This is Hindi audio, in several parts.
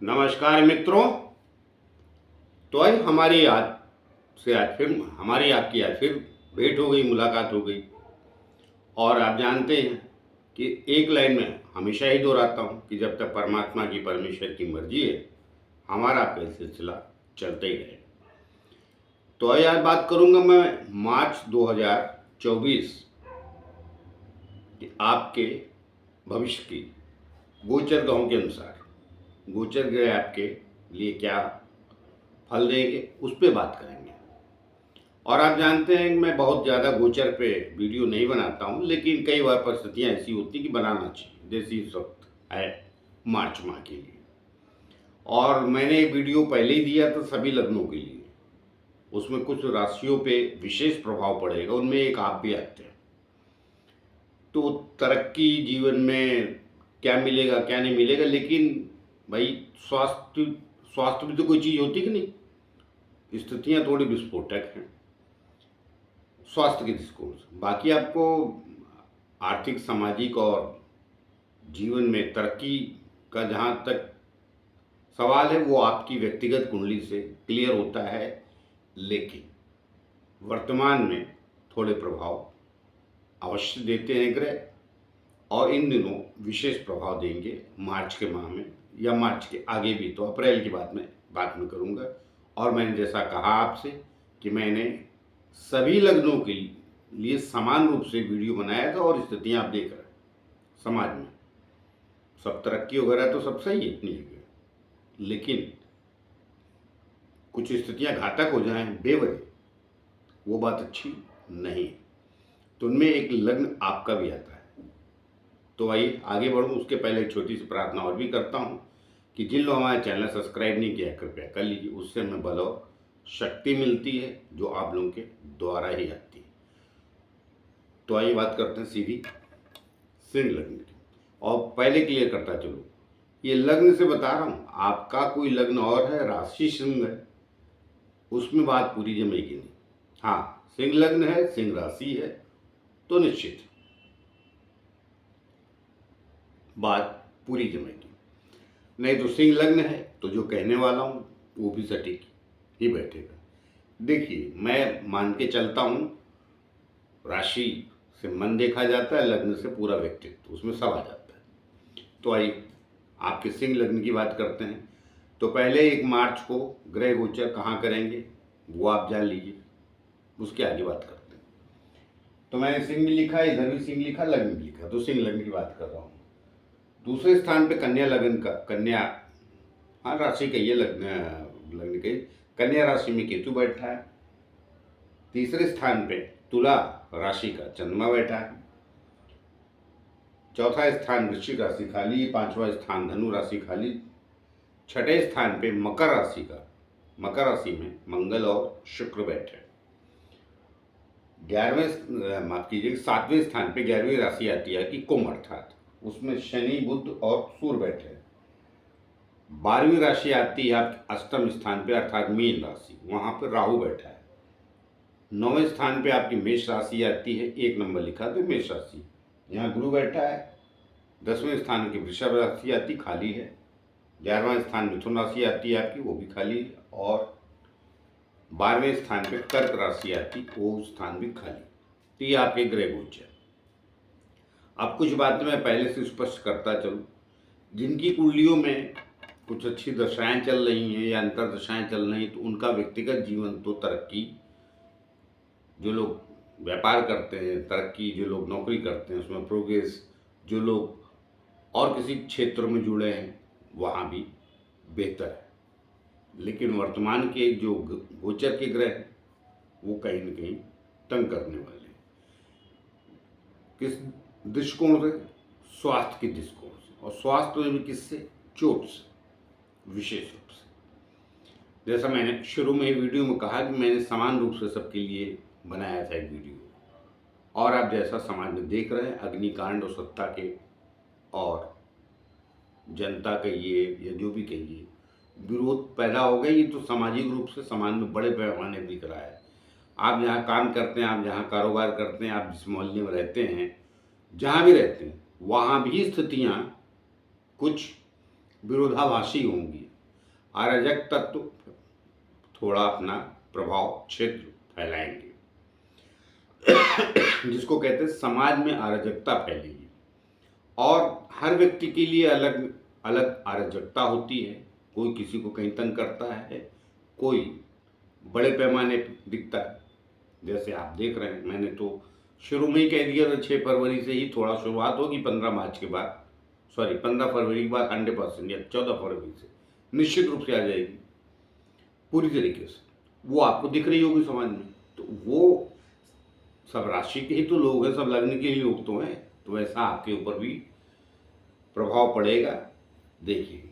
नमस्कार मित्रों। तो आज हमारी आपकी आज फिर भेंट हो गई, मुलाकात हो गई। और आप जानते हैं कि एक लाइन में हमेशा ही दोहराता हूँ कि जब तक परमात्मा की परमेश्वर की मर्जी है, हमारा आपका ये सिलसिला चलता ही रहेगा। तो आज बात करूँगा मैं मार्च 2024 कि आपके भविष्य की गोचर ग्रहों के अनुसार गोचर ग्रह आपके लिए क्या फल देंगे, उस पर बात करेंगे। और आप जानते हैं कि मैं बहुत ज़्यादा गोचर पे वीडियो नहीं बनाता हूँ, लेकिन कई बार परिस्थितियाँ ऐसी होती कि बनाना चाहिए, जैसे इस वक्त है मार्च माह के लिए। और मैंने एक वीडियो पहले ही दिया था सभी लग्नों के लिए, उसमें कुछ राशियों पे विशेष प्रभाव पड़ेगा, उनमें एक आप भी आते हैं। तो तरक्की जीवन में क्या मिलेगा क्या नहीं मिलेगा, लेकिन भाई स्वास्थ्य स्वास्थ्य भी तो कोई चीज़ होती कि नहीं। स्थितियाँ थोड़ी विस्फोटक हैं स्वास्थ्य के दृष्टिकोण से। बाकी आपको आर्थिक, सामाजिक और जीवन में तरक्की का जहाँ तक सवाल है वो आपकी व्यक्तिगत कुंडली से क्लियर होता है, लेकिन वर्तमान में थोड़े प्रभाव अवश्य देते हैं ग्रह, और इन दिनों विशेष प्रभाव देंगे मार्च के माह में, या मार्च के आगे भी। तो अप्रैल की बात में करूँगा। और मैंने जैसा कहा आपसे कि मैंने सभी लग्नों के लिए समान रूप से वीडियो बनाया था, और स्थितियाँ आप देख रहे हैं समाज में, सब तरक्की वगैरह तो सब सही है इतनी जगह, लेकिन कुछ स्थितियाँ घातक हो जाएं बेवजह, वो बात अच्छी नहीं। तो उनमें एक लग्न आपका भी आता है। तो आइए आगे बढ़ूँ, उसके पहले एक छोटी सी प्रार्थना और भी करता हूँ कि जिन लोग हमारे चैनल सब्सक्राइब नहीं किया कृपया कर लीजिए, उससे हमें बल और शक्ति मिलती है जो आप लोगों के द्वारा ही आती है। तो आइए बात करते हैं सीधी सिंह लग्न की। और पहले क्लियर करता चलो, ये लग्न से बता रहा हूँ, आपका कोई लग्न और है, राशि सिंह है, उसमें बात पूरी जमेगी नहीं। हाँ, सिंह लग्न है, सिंह राशि है, तो निश्चित बात पूरी जमेगी। नहीं तो सिंह लग्न है तो जो कहने वाला हूँ वो भी सटीक ही बैठेगा। देखिए, मैं मान के चलता हूँ राशि से मन देखा जाता है, लग्न से पूरा व्यक्तित्व उसमें सब आ जाता है। तो आइए आपके सिंह लग्न की बात करते हैं। तो पहले 1 मार्च को ग्रह गोचर कहाँ करेंगे वो आप जान लीजिए, उसके आगे बात करते हैं। तो मैंने सिंह भी लिखा, इधर भी सिंह लिखा, लग्न भी लिखा, तो सिंह लग्न की बात कर रहा हूँ। दूसरे स्थान पे कन्या लग्न का, कन्या हाँ राशि का ये लग्न के कन्या राशि में केतु बैठा है। तीसरे स्थान पे तुला राशि का चंद्रमा बैठा है। चौथा स्थान वृश्चिक राशि खाली, 5वां स्थान धनु राशि खाली। छठे स्थान पे मकर राशि में मंगल और शुक्र बैठे। 7वें स्थान पे 11वीं राशि आती है कि कुंभ, अर्थात उसमें शनि, बुध और सूर्य बैठे हैं। 12वीं राशि आती है आपके अष्टम स्थान पे, अर्थात मीन राशि, वहां पर राहु बैठा है। 9वें स्थान पे आपकी मेष राशि आती है, 1 नंबर लिखा तो मेष राशि, यहाँ गुरु बैठा है। 10वें स्थान की वृषभ राशि आती खाली है। 11वां स्थान मिथुन राशि आती है आपकी, वो भी खाली है। और 12वें स्थान पे कर्क राशि आती, वो स्थान भी खाली। तो ये आपके ग्रह गोचर। अब कुछ बातें मैं पहले से स्पष्ट करता चलूँ, जिनकी कुंडलियों में कुछ अच्छी दशाएं चल रही हैं या अंतर दशाएं चल रही हैं, तो उनका व्यक्तिगत जीवन तो तरक्की, जो लोग व्यापार करते हैं तरक्की, जो लोग नौकरी करते हैं उसमें प्रोग्रेस, जो लोग और किसी क्षेत्र में जुड़े हैं वहाँ भी बेहतर है। लेकिन वर्तमान के जो गोचर के ग्रह हैं वो कहीं न कहीं तंग करने वाले हैं। किस दृष्टिकोण से? स्वास्थ्य के दृष्टिकोण से। और स्वास्थ्य में भी किससे? चोट से, विशेष रूप से। जैसा मैंने शुरू में ही वीडियो में कहा कि मैंने समान रूप से सबके लिए बनाया था एक वीडियो, और आप जैसा समाज में देख रहे हैं अग्निकांड और सत्ता के और जनता कहिए या जो भी कहिए विरोध पैदा हो गई, ये तो सामाजिक रूप से समाज में बड़े पैमाने पर दिख रहा है। आप जहाँ काम करते हैं, आप जहाँ कारोबार करते हैं, आप जिस मोहल्ले में रहते हैं, जहाँ भी रहते हैं, वहाँ भी स्थितियाँ कुछ विरोधाभासी होंगी, अराजक तत्व थोड़ा अपना प्रभाव क्षेत्र फैलाएंगे, जिसको कहते हैं समाज में अराजकता फैलेगी। और हर व्यक्ति के लिए अलग अलग अराजकता होती है। कोई किसी को कहीं तंग करता है, कोई बड़े पैमाने पर दिखता है। जैसे आप देख रहे हैं, मैंने तो शुरू में ही कह दिया था 6 फरवरी से ही थोड़ा शुरुआत होगी, 15 मार्च के बाद, सॉरी 15 फरवरी के बाद 100% या 14 फरवरी से निश्चित रूप से आ जाएगी पूरी तरीके से। वो आपको दिख रही होगी समाज में। तो वो सब राशि के ही तो लोग हैं, सब लग्न के ही लोग तो हैं, तो वैसा आपके ऊपर भी प्रभाव पड़ेगा। देखिए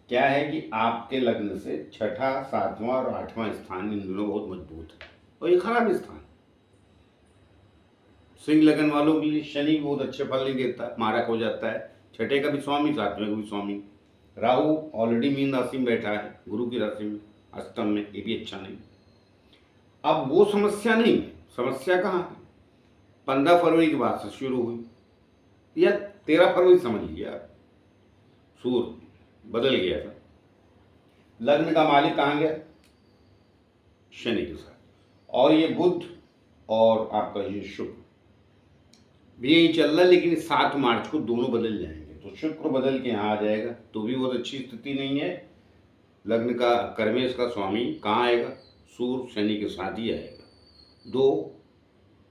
क्या है कि आपके लग्न से 6ठा, 7वां और 8वां स्थान इन दोनों बहुत मजबूत है और ये खराब स्थान। सिंह लगन वालों के लिए शनि बहुत अच्छे फल नहीं देता, मारक हो जाता है। 6ठे का भी स्वामी, 7वें का भी स्वामी। राहु ऑलरेडी मीन राशि में बैठा है, गुरु की राशि में, अष्टम में, ये भी अच्छा नहीं। अब वो समस्या नहीं है, समस्या कहाँ है? 15 फरवरी के बाद से शुरू हुई, या 13 फरवरी समझ लीजिए आप, सूर्य बदल गया था। लग्न का मालिक कहाँ गया? शनि के साथ। और ये बुध और आपका ये शुक्र भी यही चल रहा है, लेकिन 7 मार्च को दोनों बदल जाएंगे। तो शुक्र बदल के यहाँ आ जाएगा, तो भी बहुत अच्छी स्थिति नहीं है। लग्न का कर्मेश का स्वामी कहाँ आएगा? सूर्य शनि के साथ ही आएगा, 2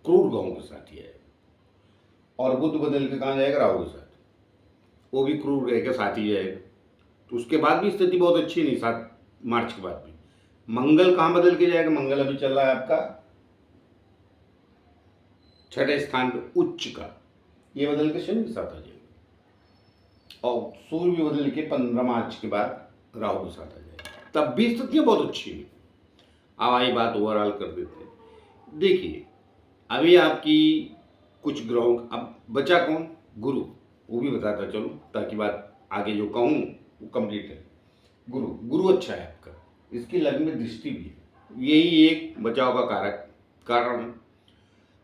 क्रूर ग्रहों के साथ ही आएगा। और बुध बदल के कहाँ जाएगा? राहु के साथ, वो भी क्रूर ग्रह के साथ ही जाएगा। तो उसके बाद भी स्थिति बहुत अच्छी नहीं, 7 मार्च के बाद भी। मंगल कहाँ बदल के जाएगा? मंगल अभी चल रहा है आपका 6ठे स्थान पे उच्च का, ये बदल के शनि के साथ आ जाएगा। और सूर्य भी बदल के 15 मार्च के बाद राहु के साथ आ जाएगा। तब भी स्थितियाँ बहुत अच्छी हैं। अब आई बात ओवरऑल कर देते हैं। देखिए अभी आपकी कुछ ग्रहों, अब बचा कौन? गुरु, वो भी बताता चलो ताकि बात आगे जो कहूँ वो कंप्लीट है। गुरु अच्छा है आपका, इसकी लग्न में दृष्टि भी है, यही एक बचाव का कारण है।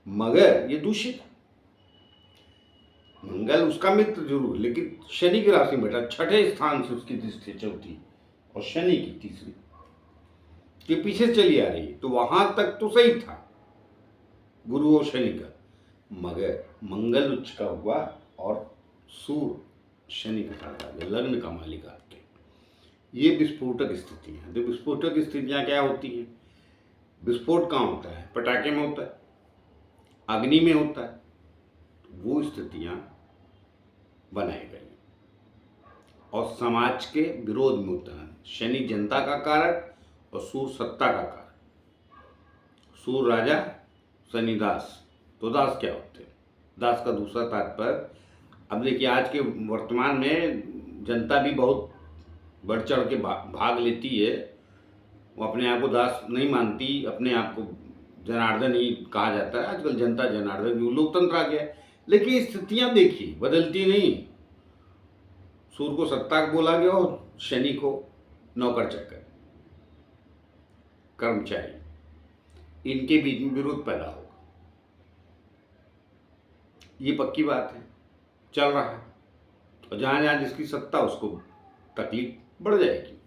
मगर ये दूषित है। मंगल उसका मित्र जरूर, लेकिन शनि की राशि में बैठा, 6ठे स्थान से उसकी दृष्टि चौथी और शनि की तीसरी के पीछे चली आ रही है। तो वहां तक तो सही था गुरु और शनि का, मगर मंगल उच्च का हुआ और सूर्य शनि के साथ आ गया, लग्न का मालिक आपके। ये विस्फोटक स्थिति है। तो विस्फोटक स्थितियां क्या होती हैं? विस्फोट कहाँ होता है? पटाखे में होता है, अग्नि में होता है। वो स्थितियां बनाई गई और समाज के विरोध में होता है। शनि जनता का कारक और सूर्य सत्ता का कारक। सूर्य राजा, शनि दास। तो दास क्या होते हैं? दास का दूसरा तात्पर्य, अब देखिए आज के वर्तमान में जनता भी बहुत बढ़ चढ़ के भाग लेती है। वो अपने आप को दास नहीं मानती, अपने आप को जनार्दन ही कहा जाता है। आजकल जनता जनार्दन, लोकतंत्र आ गया है। लेकिन स्थितियां देखिए बदलती नहीं। सूर्य को सत्ता बोला गया और शनि को नौकर चाकर, कर्मचारी, इनके बीच में विरोध पैदा होगा। ये पक्की बात है, चल रहा है। और जहां जहां जिसकी सत्ता उसको तकलीफ बढ़ जाएगी।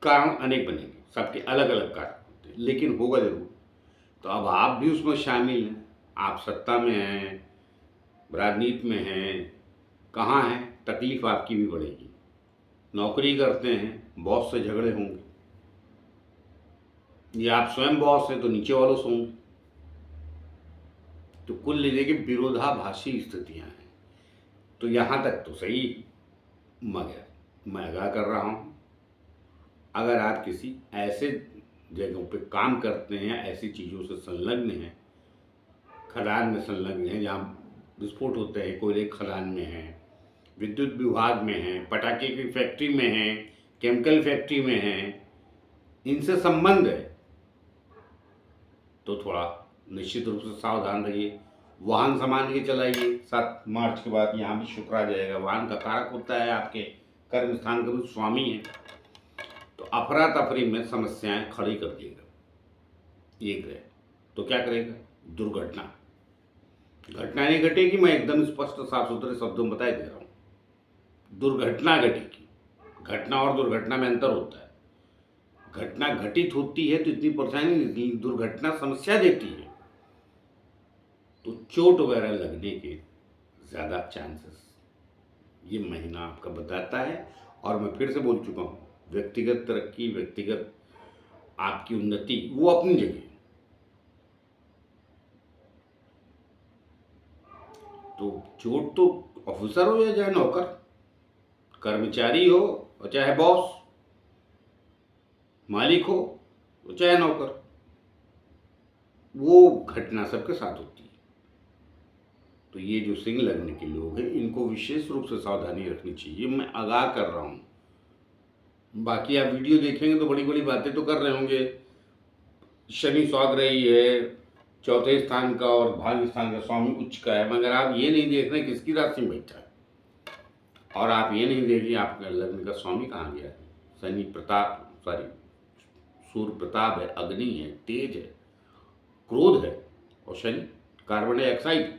कारण अनेक बनेंगे, सबके अलग अलग कारण होते हैं, लेकिन होगा जरूर। तो अब आप भी उसमें शामिल हैं। आप सत्ता में हैं, राजनीति में हैं, कहाँ हैं, तकलीफ आपकी भी बढ़ेगी। नौकरी करते हैं, बॉस से झगड़े होंगे, या आप स्वयं बॉस हैं तो नीचे वालों से होंगे। तो कुल मिले के विरोधाभासी स्थितियां हैं। तो यहाँ तक तो सही, मगर मैं आगाह कर रहा हूँ, अगर आप किसी ऐसे जगहों पे काम करते हैं, ऐसी चीज़ों से संलग्न हैं, खदान में संलग्न हैं जहाँ विस्फोट होते हैं, कोयले खदान में हैं, विद्युत विभाग में हैं, पटाखे की फैक्ट्री में हैं, केमिकल फैक्ट्री में हैं, इनसे संबंध है, तो थोड़ा निश्चित रूप से सावधान रहिए। वाहन संभाल के चलाइए। 7 मार्च के बाद यहाँ भी शुक्र आ जाएगा। वाहन का कारक होता है, आपके कर्म स्थान का भी स्वामी है। तो अफरा तफरी में समस्याएं खड़ी कर देगा ये ग्रह। तो क्या करेगा? दुर्घटना। घटना नहीं घटेगी, मैं एकदम स्पष्ट साफ सुथरे शब्दों में बता दे रहा हूँ, दुर्घटना घटेगी। घटना और दुर्घटना में अंतर होता है। घटना घटित होती है तो इतनी परेशानी नहीं होती, दुर्घटना समस्या देती है, तो चोट वगैरह लगने के ज़्यादा चांसेस ये महीना आपका बताता है। और मैं फिर से बोल चुका हूँ, व्यक्तिगत तरक्की, व्यक्तिगत आपकी उन्नति वो अपनी जगह, तो चोट तो ऑफिसर हो या चाहे नौकर, कर्मचारी हो और चाहे बॉस, मालिक हो तो चाहे नौकर, वो घटना सबके साथ होती है। तो ये जो सिंह लगने के लोग हैं, इनको विशेष रूप से सावधानी रखनी चाहिए, मैं आगाह कर रहा हूँ। बाकी आप वीडियो देखेंगे तो बड़ी बड़ी बातें तो कर रहे होंगे, शनि स्वाग रही है, चौथे स्थान का और भाग्य स्थान का स्वामी उच्च का है, मगर आप ये नहीं देख रहे किसकी राशि में बैठा है, और आप ये नहीं देख रहे आपका लग्न का स्वामी कहाँ गया है। शनि प्रताप, सॉरी सूर्य प्रताप है, अग्नि है, तेज है, क्रोध है, और शनि कार्बन डाइऑक्साइड,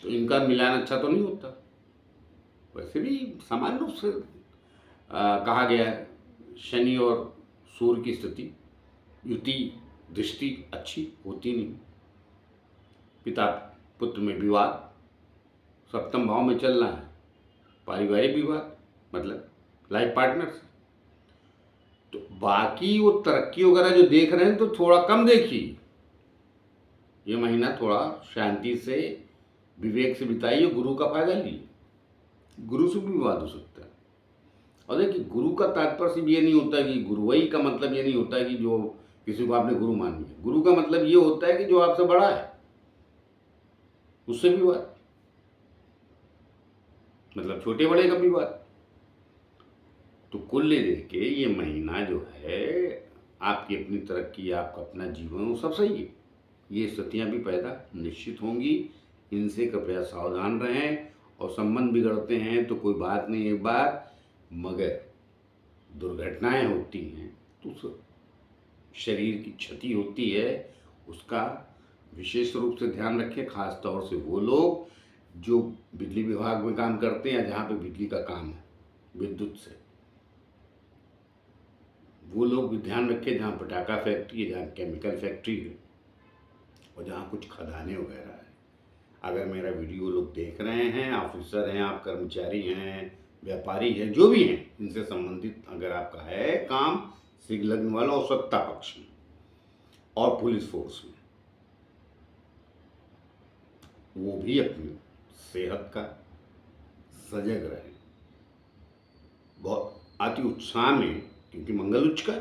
तो इनका मिलान अच्छा तो नहीं होता। वैसे भी सामान्य रूप से कहा गया है शनि और सूर्य की स्थिति, युति दृष्टि अच्छी होती नहीं। पिता पुत्र में विवाद, सप्तम भाव में चलना है, पारिवारिक विवाद मतलब लाइफ पार्टनर से। तो बाकी वो तरक्की वगैरह जो देख रहे हैं तो थोड़ा कम देखिए, ये महीना थोड़ा शांति से विवेक से बिताइए, गुरु का फायदा लीजिए। गुरु से भी विवाद हो सकता है। और देखिए, गुरु का तात्पर्य सिर्फ ये नहीं होता कि गुरुवई का मतलब ये नहीं होता कि जो किसी को आपने गुरु मान लिया। गुरु का मतलब ये होता है कि जो आपसे बड़ा है उससे विवाद, मतलब छोटे बड़े का विवाद। तो कुल देख के ये महीना जो है, आपकी अपनी तरक्की, आपका अपना जीवन, वो सब सही है। ये स्थितियाँ भी पैदा निश्चित होंगी, इनसे कृपया सावधान रहें। और संबंध बिगड़ते हैं तो कोई बात नहीं, एक बार, मगर दुर्घटनाएं होती हैं तो शरीर की क्षति होती है, उसका विशेष रूप से ध्यान रखें। खास तौर से वो लोग जो बिजली विभाग में काम करते हैं या जहाँ पे बिजली का काम है विद्युत से, वो लोग भी ध्यान रखें जहाँ पटाखा फैक्ट्री है, जहाँ केमिकल फैक्ट्री है, और जहाँ कुछ खदानें वगैरह है। अगर मेरा वीडियो लोग देख रहे हैं, ऑफिसर हैं आप, कर्मचारी हैं, व्यापारी हैं, जो भी हैं, इनसे संबंधित अगर आपका है काम, सिंह लग्न वाला और सत्ता पक्ष में और पुलिस फोर्स में, वो भी अपनी सेहत का सजग रहे। बहुत अति उत्साह में, क्योंकि मंगल उच्च का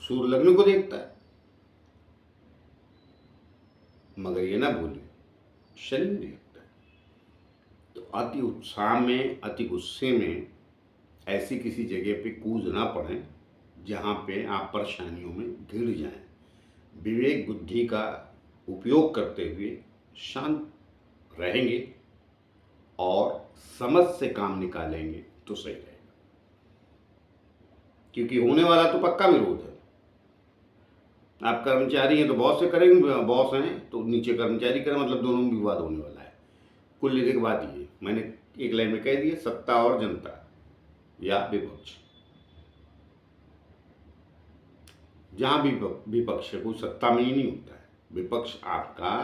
सूर्य लग्न को देखता है, मगर ये ना भूलिए शनि देखता है। तो अति उत्साह में, अति गुस्से में ऐसी किसी जगह पे कूद ना पड़ें जहाँ पे आप परेशानियों में घिर जाएं। विवेक बुद्धि का उपयोग करते हुए शांत रहेंगे और समझ से काम निकालेंगे तो सही रहेगा, क्योंकि होने वाला तो पक्का विरोध है। आप कर्मचारी हैं तो बॉस से करेंगे, बॉस हैं तो नीचे कर्मचारी करें, मतलब दोनों में विवाद होने वाला है। कुल लेने के बाद ये मैंने एक लाइन में कह दिया, सत्ता और जनता या विपक्ष। जहाँ भी विपक्ष है, कोई सत्ता में ही नहीं होता है। विपक्ष आपका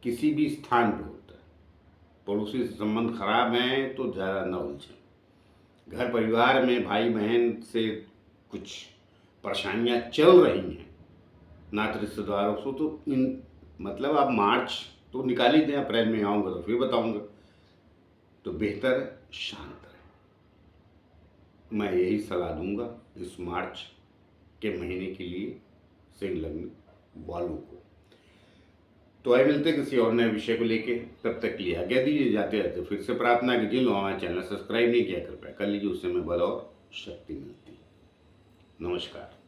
किसी भी स्थान पे होता है। पड़ोसी से संबंध खराब हैं तो ज़्यादा न उलझें। घर परिवार में भाई बहन से कुछ परेशानियाँ चल रही हैं, नात रिश्तेदारों से, तो इन मतलब आप मार्च तो निकाल ही दें, अप्रैल में आऊँगा तो फिर बताऊँगा। तो बेहतर शांत रहे, मैं यही सलाह दूंगा इस मार्च के महीने के लिए सिंह लग्न वालों को। तो आइए मिलते किसी और नए विषय को लेके, तब तक के लिए आज्ञा दीजिए। जाते रहते फिर से प्रार्थना कि जिन लोगों हमारे चैनल सब्सक्राइब नहीं किया, कृपया कर लीजिए, उससे हमें बल और शक्ति मिलती है। नमस्कार।